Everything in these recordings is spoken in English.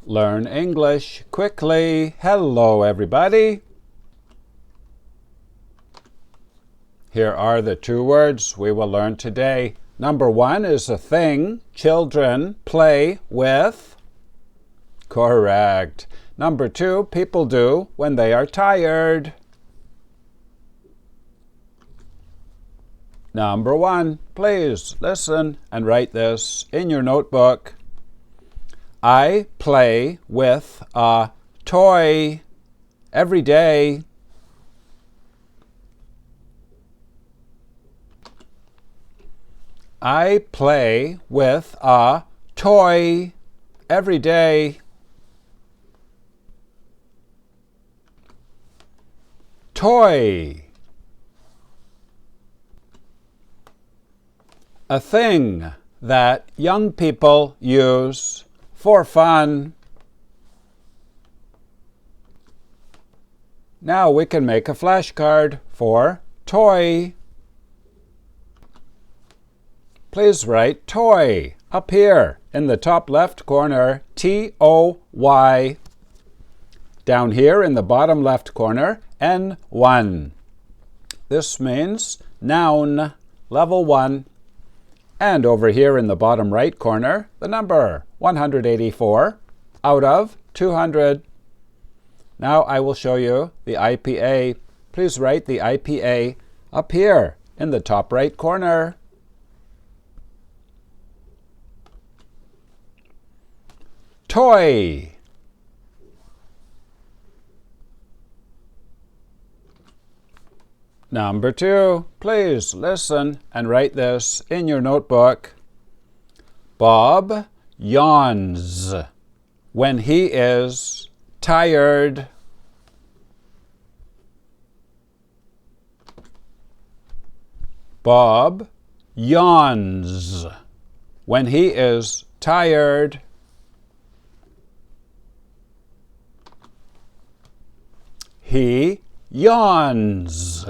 Learn English quickly. Hello, everybody. Here are the 2 words we will learn today. Number 1 is a thing children play with. Correct. Number 2, people do when they are tired. Number 1, please listen and write this in your notebook. I play with a toy every day. I play with a toy every day. Toy. A thing that young people use for fun. Now we can make a flashcard for toy. Please write toy up here in the top left corner, T-O-Y. Down here in the bottom left corner, N1. This means noun, level 1. And over here in the bottom right corner, the number 184 out of 200. Now I will show you the IPA. Please write the IPA up here in the top right corner. Toy. Number 2, please listen and write this in your notebook. Bob yawns when he is tired. Bob yawns when he is tired. He yawns.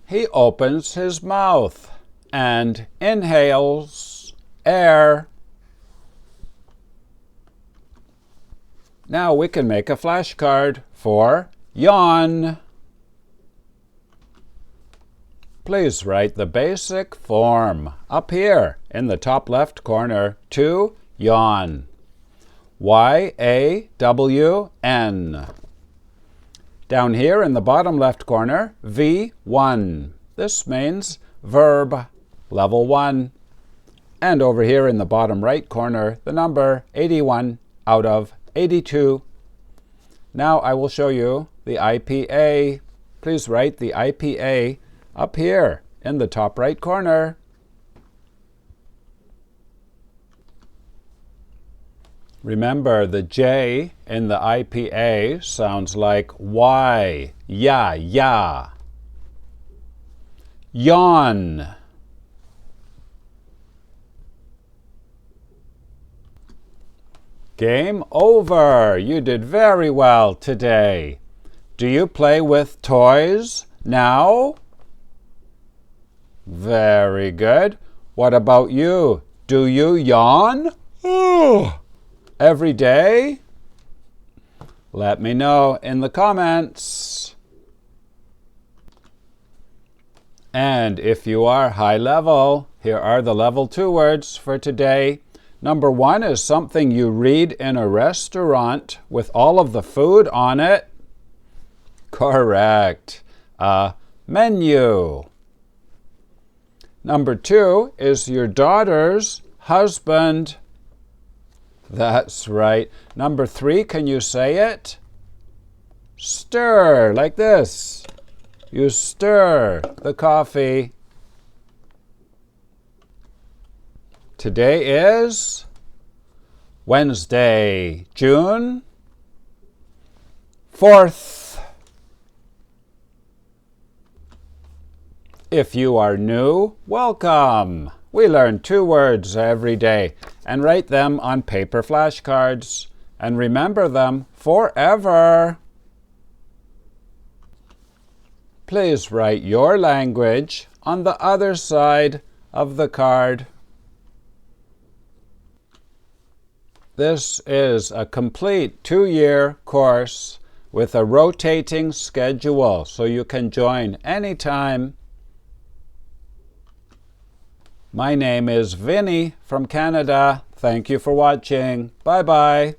He opens his mouth and inhales air. Now we can make a flashcard for yawn. Please write the basic form up here in the top left corner to yawn. Y-A-W-N. Down here in the bottom left corner, V1. This means verb, level 1. And over here in the bottom right corner, the number 81 out of 82. Now I will show you the IPA. Please write the IPA up here in the top right corner. Remember, the J in the IPA sounds like Y. Ya, ya. Yawn. Game over. You did very well today. Do you play with toys now? Very good. What about you? Do you yawn? Every day? Let me know in the comments. And if you are high level, here are the level 2 words for today. Number 1 is something you read in a restaurant with all of the food on it. Correct. A menu. Number 2 is your daughter's husband. That's right. Number 3, can you say it? Stir, like this. You stir the coffee. Today is Wednesday, June 4th. If you are new, welcome. We learn 2 words every day and write them on paper flashcards and remember them forever. Please write your language on the other side of the card. This is a complete 2-year course with a rotating schedule, so you can join anytime. My name is Vinny from Canada. Thank you for watching. Bye-bye.